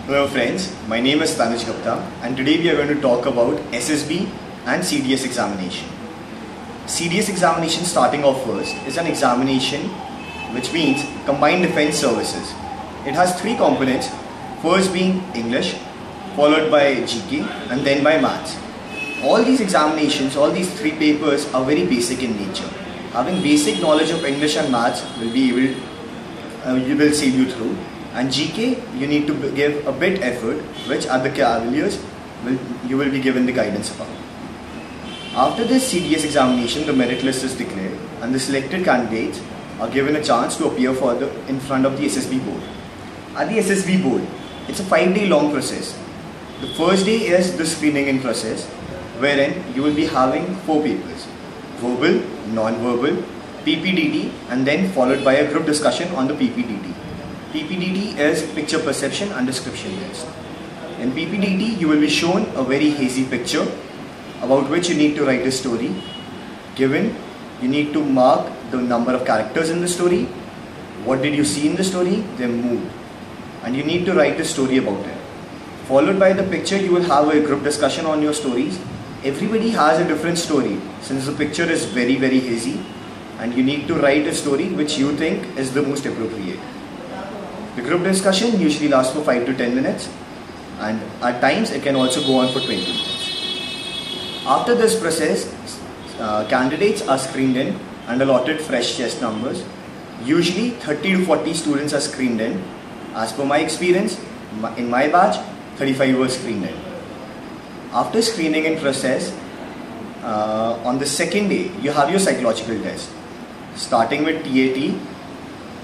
Hello friends, my name is Tanuj Gupta and today we are going to talk about SSB and CDS examination. CDS examination, starting off first, is an examination which means Combined Defense Services. It has three components, first being English, followed by GK and then by Maths. All these examinations, all these three papers are very basic in nature. Having basic knowledge of English and Maths will will save you through. And GK, you need to give a bit effort, which at the Cavaliers you will be given the guidance about. After this CDS examination, the merit list is declared and the selected candidates are given a chance to appear in front of the SSB board. At the SSB board, it's a 5-day long process. The first day is the screening-in process, wherein you will be having 4 papers: verbal, non-verbal, PPDT, and then followed by a group discussion on the PPDT. PPDT is picture perception and description test. In PPDT, you will be shown a very hazy picture about which you need to write a story. Given, you need to mark the number of characters in the story, what did you see in the story, their mood, and you need to write a story about it. Followed by the picture, you will have a group discussion on your stories. Everybody has a different story since the picture is very hazy, and you need to write a story which you think is the most appropriate. The group discussion usually lasts for 5 to 10 minutes and at times it can also go on for 20 minutes. After this process, candidates are screened in and allotted fresh test numbers. Usually 30 to 40 students are screened in. As per my experience, in my batch, 35 were screened in. After screening in process, on the second day, you have your psychological test, starting with TAT,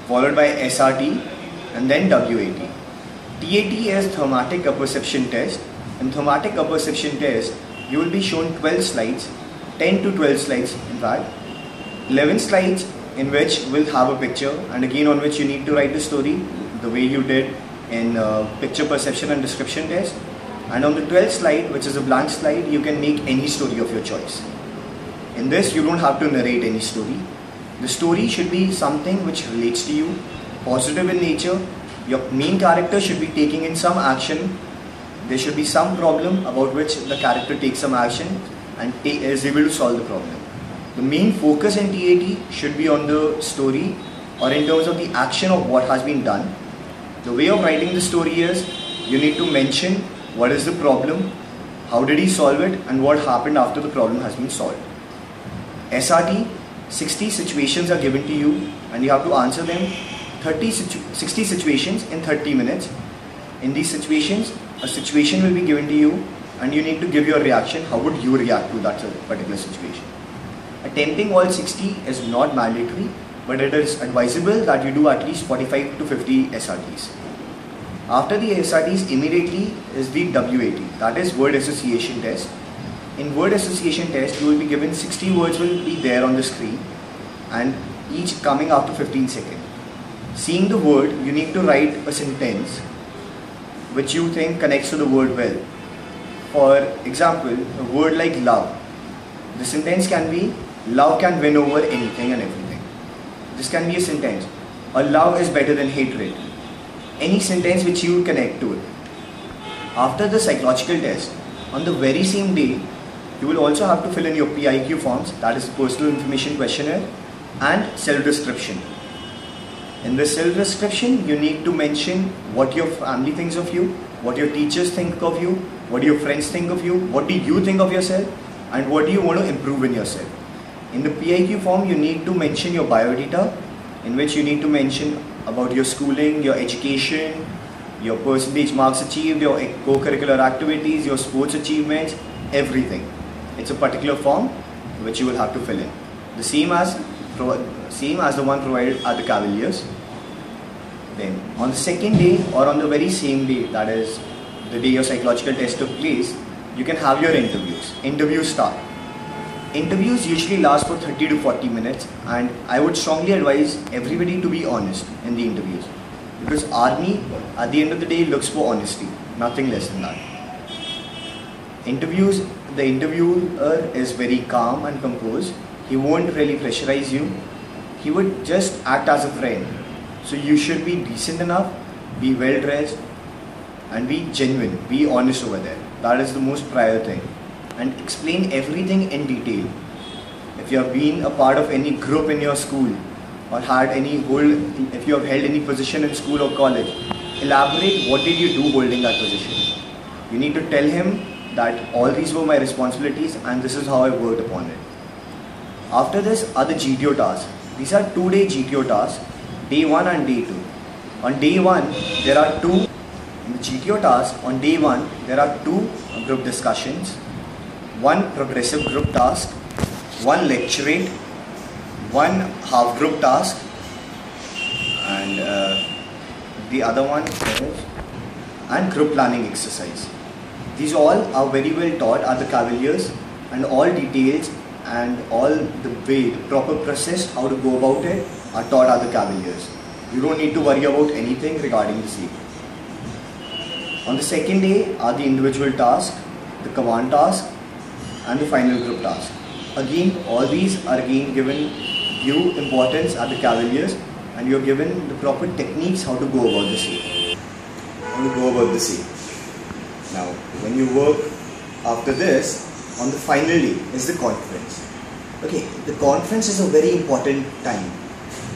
followed by SRT, and then WAT. TAT is thematic apperception test. In thematic apperception test, you will be shown 12 slides, 10 to 12 slides in fact, 11 slides in which will have a picture and again on which you need to write the story the way you did in picture perception and description test, and on the 12th slide, which is a blank slide, you can make any story of your choice. In this, you don't have to narrate any story. The story should be something which relates to you, positive in nature. Your main character should be taking in some action. There should be some problem about which the character takes some action and is able to solve the problem. The main focus in TAT should be on the story or in terms of the action of what has been done. The way of writing the story is, you need to mention what is the problem, how did he solve it, and what happened after the problem has been solved. SRT, 60 situations are given to you and you have to answer them 60 situations in 30 minutes. In these situations, a situation will be given to you and you need to give your reaction. How would you react to that particular situation? Attempting all 60 is not mandatory, but it is advisable that you do at least 45 to 50 SRTs. After the SRTs, immediately is the WAT, that is word association test. In word association test, you will be given 60 words will be there on the screen and each coming after 15 seconds. Seeing the word, you need to write a sentence which you think connects to the word well. For example, a word like love. The sentence can be, love can win over anything and everything. This can be a sentence. Or love is better than hatred. Any sentence which you connect to it. After the psychological test, on the very same day, you will also have to fill in your PIQ forms, that is personal information questionnaire, and self-description. In the self-description, you need to mention what your family thinks of you, what your teachers think of you, what your friends think of you, what do you think of yourself, and what do you want to improve in yourself. In the PIQ form, you need to mention your biodata, in which you need to mention about your schooling, your education, your percentage marks achieved, your co-curricular activities, your sports achievements, everything. It's a particular form which you will have to fill in. The same as the one provided at the Cavaliers. Then on the second day or on the very same day, that is the day your psychological test took place, you can have your interviews. Interviews start. Interviews usually last for 30 to 40 minutes and I would strongly advise everybody to be honest in the interviews, because army at the end of the day looks for honesty, nothing less than that. Interviews, the interviewer is very calm and composed. He won't really pressurize you. He would just act as a friend. So you should be decent enough, be well dressed, and be genuine, be honest over there. That is the most prior thing. And explain everything in detail. If you have been a part of any group in your school, or if you have held any position in school or college, elaborate what did you do holding that position. You need to tell him that all these were my responsibilities and this is how I worked upon it. After this are the GTO tasks. These are 2-day GTO tasks, day 1 and day 2. On day 1, there are 2 in the GTO task. On day 1, there are 2 group discussions, 1 progressive group task, 1 lecturate, 1 half group task, and the other one is and group planning exercise. These all are very well taught at the Cavaliers, and all details and all the way, the proper process, how to go about it are taught at the Cavaliers. You don't need to worry about anything regarding the same. On the second day are the individual task, the command task, and the final group task. Again, all these are again given you importance at the Cavaliers, and you are given the proper techniques how to go about the same. Now, when you work after this, on the final day is the conference. Okay, the conference is a very important time.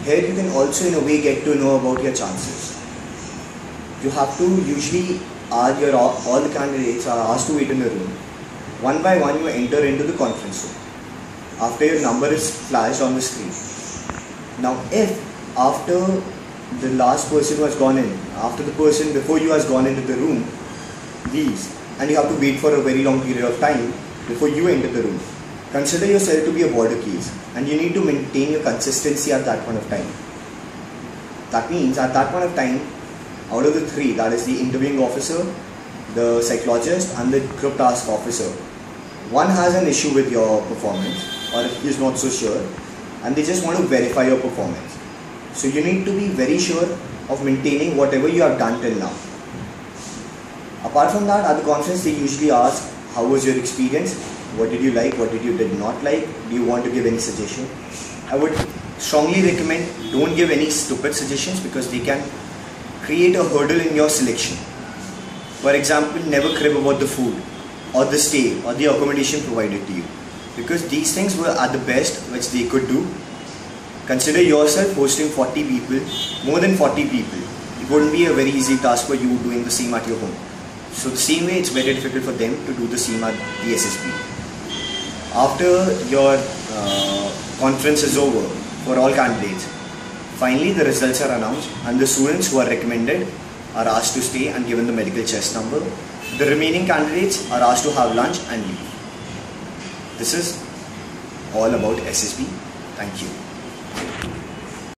Here you can also in a way get to know about your chances. You have to usually all the candidates are asked to wait in the room. One by one you enter into the conference room. After your number is flashed on the screen. Now if after the last person who has gone in, after the person before you has gone into the room leaves, and you have to wait for a very long period of time before you enter the room, consider yourself to be a border case, and you need to maintain your consistency at that point of time. That means at that point of time, out of the 3, that is the interviewing officer, the psychologist and the group task officer, one has an issue with your performance or he is not so sure, and they just want to verify your performance. So you need to be very sure of maintaining whatever you have done till now. Apart from that, at the conference they usually ask, how was your experience? What did you like? What did you did not like? Do you want to give any suggestion? I would strongly recommend don't give any stupid suggestions, because they can create a hurdle in your selection. For example, never crib about the food or the stay or the accommodation provided to you, because these things were at the best which they could do. Consider yourself hosting 40 people, more than 40 people. It wouldn't be a very easy task for you doing the same at your home. So the same way, it's very difficult for them to do the same at the SSB. After your conference is over for all candidates, finally the results are announced, and the students who are recommended are asked to stay and given the medical chest number. The remaining candidates are asked to have lunch and leave. This is all about SSB. Thank you.